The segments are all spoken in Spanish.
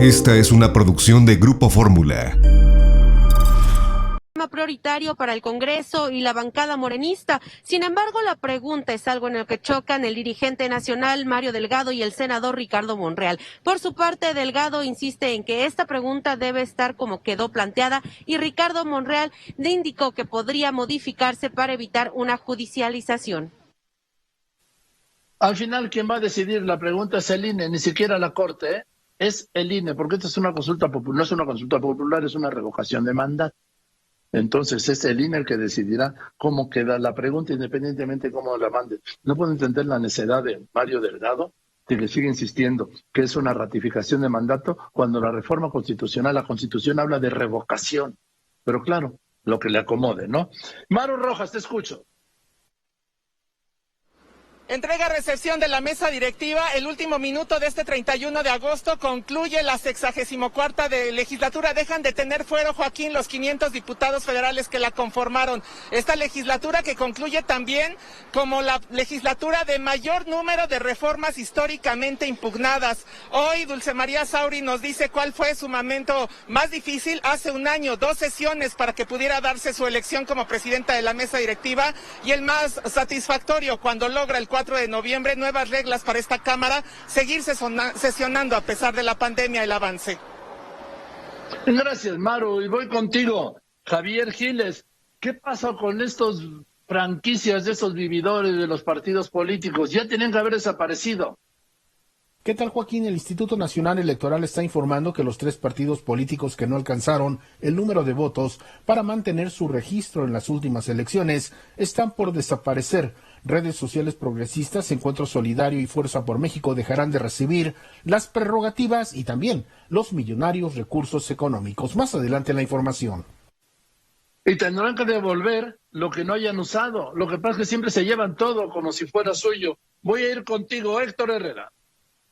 Esta es una producción de Grupo Fórmula. Prioritario para el Congreso y la bancada morenista. Sin embargo, la pregunta es algo en el que chocan el dirigente nacional Mario Delgado y el senador Ricardo Monreal. Por su parte, Delgado insiste en que esta pregunta debe estar como quedó planteada y Ricardo Monreal le indicó que podría modificarse para evitar una judicialización. Al final, quien va a decidir la pregunta es el INE, ni siquiera la Corte, ¿eh? Es el INE, porque esta es una consulta popular, no es una consulta popular, es una revocación de mandato. Entonces es el INE el que decidirá cómo queda la pregunta, independientemente de cómo la mande. No puedo entender la necedad de Mario Delgado, de que sigue insistiendo que es una ratificación de mandato, cuando la reforma constitucional, la Constitución habla de revocación. Pero claro, lo que le acomode, ¿no? Maru Rojas, te escucho. Entrega-recepción de la mesa directiva. El último minuto de este 31 de agosto concluye la 64ª legislatura. Dejan de tener fuero, Joaquín, los 500 diputados federales que la conformaron. Esta legislatura que concluye también como la legislatura de mayor número de reformas históricamente impugnadas. Hoy Dulce María Sauri nos dice cuál fue su momento más difícil. Hace un año, 2 sesiones para que pudiera darse su elección como presidenta de la mesa directiva, y el más satisfactorio cuando logra el 4 de noviembre nuevas reglas para esta Cámara, seguir sesionando a pesar de la pandemia, el avance. Gracias, Maru, y voy contigo. Javier Giles, ¿qué pasa con estos franquicias de esos vividores de los partidos políticos? Ya tienen que haber desaparecido. ¿Qué tal, Joaquín? El Instituto Nacional Electoral está informando que los 3 partidos políticos que no alcanzaron el número de votos para mantener su registro en las últimas elecciones están por desaparecer. Redes sociales progresistas, Encuentro Solidario y Fuerza por México dejarán de recibir las prerrogativas y también los millonarios recursos económicos. Más adelante en la información. Y tendrán que devolver lo que no hayan usado. Lo que pasa es que siempre se llevan todo como si fuera suyo. Voy a ir contigo, Héctor Herrera.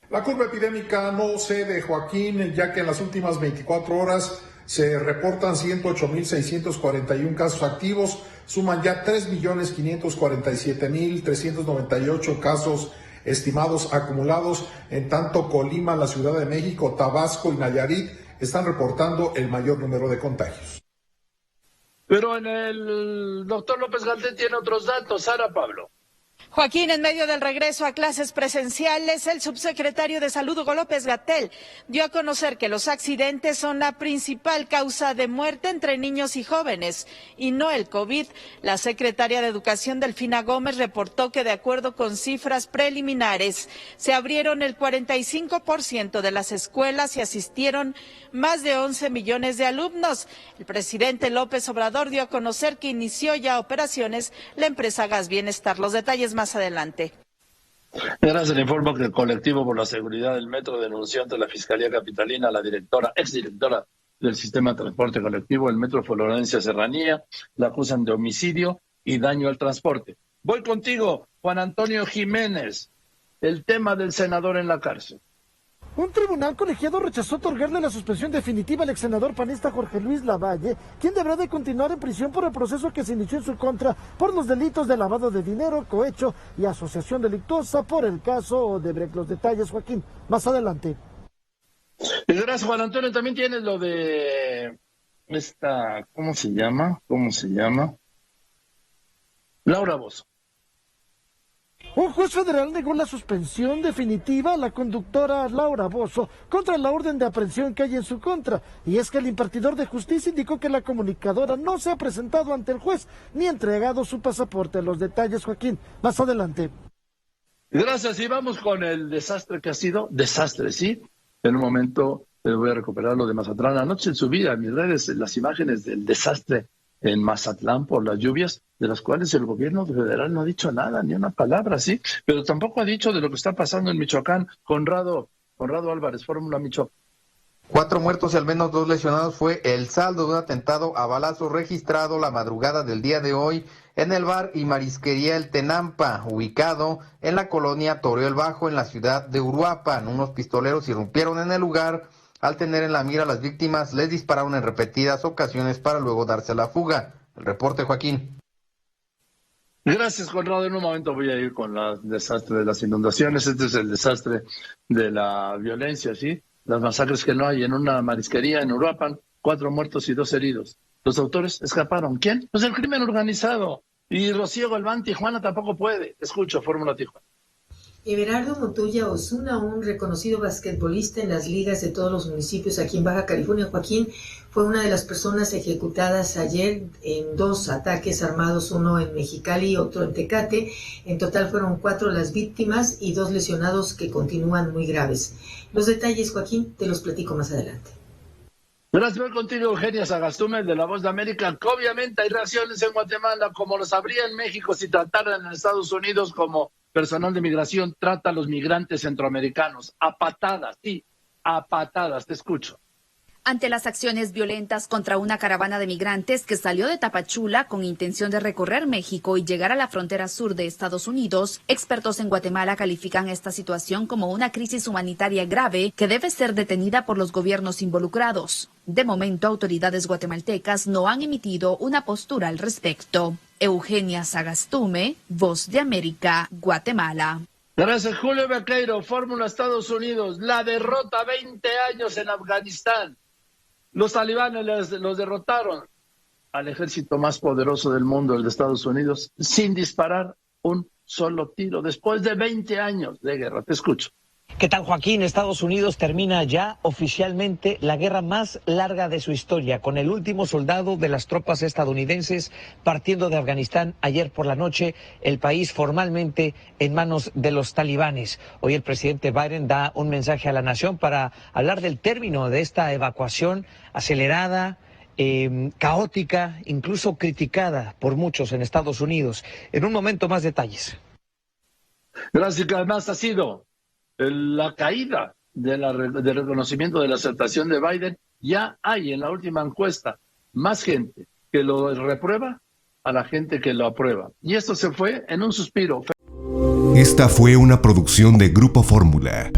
La curva epidémica no cede, Joaquín, ya que en las últimas 24 horas se reportan 108.641 casos activos, suman ya 3.547.398 casos estimados acumulados. En tanto, Colima, la Ciudad de México, Tabasco y Nayarit están reportando el mayor número de contagios. Pero el doctor López-Gatell tiene otros datos. Sara Pablo. Joaquín, en medio del regreso a clases presenciales, el subsecretario de Salud, Hugo López-Gatell, dio a conocer que los accidentes son la principal causa de muerte entre niños y jóvenes, y no el COVID. La secretaria de Educación, Delfina Gómez, reportó que de acuerdo con cifras preliminares, se abrieron el 45% de las escuelas y asistieron más de 11 millones de alumnos. El presidente López Obrador dio a conocer que inició ya operaciones la empresa Gas Bienestar. Los detalles más adelante. Gracias. Le informo que el colectivo por la seguridad del metro denunció ante la Fiscalía Capitalina a la exdirectora del sistema de transporte colectivo, el Metro Florencia Serranía. La acusan de homicidio y daño al transporte. Voy contigo, Juan Antonio Jiménez. El tema del senador en la cárcel. Un tribunal colegiado rechazó otorgarle la suspensión definitiva al ex senador panista Jorge Luis Lavalle, quien deberá de continuar en prisión por el proceso que se inició en su contra por los delitos de lavado de dinero, cohecho y asociación delictuosa por el caso Odebrecht. Los detalles, Joaquín, más adelante. Gracias, Juan Antonio. También tienes lo de esta, ¿cómo se llama? Laura Bozzo. Un juez federal negó la suspensión definitiva a la conductora Laura Bozzo contra la orden de aprehensión que hay en su contra. Y es que el impartidor de justicia indicó que la comunicadora no se ha presentado ante el juez ni entregado su pasaporte. Los detalles, Joaquín, más adelante. Gracias, y vamos con el desastre que ha sido. Desastre, ¿sí? En un momento voy a recuperar lo de Mazatlán. Anoche subí a mis redes las imágenes del desastre en Mazatlán por las lluvias, de las cuales el gobierno federal no ha dicho nada, ni una palabra, ¿sí? Pero tampoco ha dicho de lo que está pasando en Michoacán. Conrado Álvarez, Fórmula Michoacán. 4 muertos y al menos 2 lesionados fue el saldo de un atentado a balazos registrado la madrugada del día de hoy en el bar y marisquería El Tenampa, ubicado en la colonia Toreo el Bajo, en la ciudad de Uruapan. Unos pistoleros irrumpieron en el lugar. Al tener en la mira a las víctimas, les dispararon en repetidas ocasiones para luego darse a la fuga. El reporte, Joaquín. Gracias, Conrado. En un momento voy a ir con el desastre de las inundaciones. Este es el desastre de la violencia, ¿sí? las masacres que no hay en una marisquería en Uruapan, 4 muertos y 2 heridos. Los autores escaparon. ¿Quién? Pues el crimen organizado. Y Rocío Galván, Tijuana tampoco puede. Escucho, Fórmula Tijuana. Everardo Montoya Osuna, un reconocido basquetbolista en las ligas de todos los municipios aquí en Baja California, Joaquín, fue una de las personas ejecutadas ayer en 2 ataques armados, uno en Mexicali y otro en Tecate. En total fueron 4 las víctimas y 2 lesionados que continúan muy graves. Los detalles, Joaquín, te los platico más adelante. Gracias por contigo, Eugenia Sagastume, de La Voz de América. Que obviamente hay reacciones en Guatemala, como los habría en México si trataran en Estados Unidos como personal de migración trata a los migrantes centroamericanos. A patadas, sí, a patadas. Te escucho. Ante las acciones violentas contra una caravana de migrantes que salió de Tapachula con intención de recorrer México y llegar a la frontera sur de Estados Unidos, expertos en Guatemala califican esta situación como una crisis humanitaria grave que debe ser detenida por los gobiernos involucrados. De momento, autoridades guatemaltecas no han emitido una postura al respecto. Eugenia Sagastume, Voz de América, Guatemala. Gracias, Julio Bequeiro, Fórmula Estados Unidos. La derrota 20 años en Afganistán. Los talibanes los derrotaron al ejército más poderoso del mundo, el de Estados Unidos, sin disparar un solo tiro, después de 20 años de guerra. Te escucho. ¿Qué tal, Joaquín? Estados Unidos termina ya oficialmente la guerra más larga de su historia, con el último soldado de las tropas estadounidenses partiendo de Afganistán ayer por la noche, el país formalmente en manos de los talibanes. Hoy el presidente Biden da un mensaje a la nación para hablar del término de esta evacuación acelerada, caótica, incluso criticada por muchos en Estados Unidos. En un momento, más detalles. Gracias, que además ha sido la caída del reconocimiento de la aceptación de Biden. Ya hay en la última encuesta más gente que lo reprueba a la gente que lo aprueba. Y esto se fue en un suspiro. Esta fue una producción de Grupo Fórmula.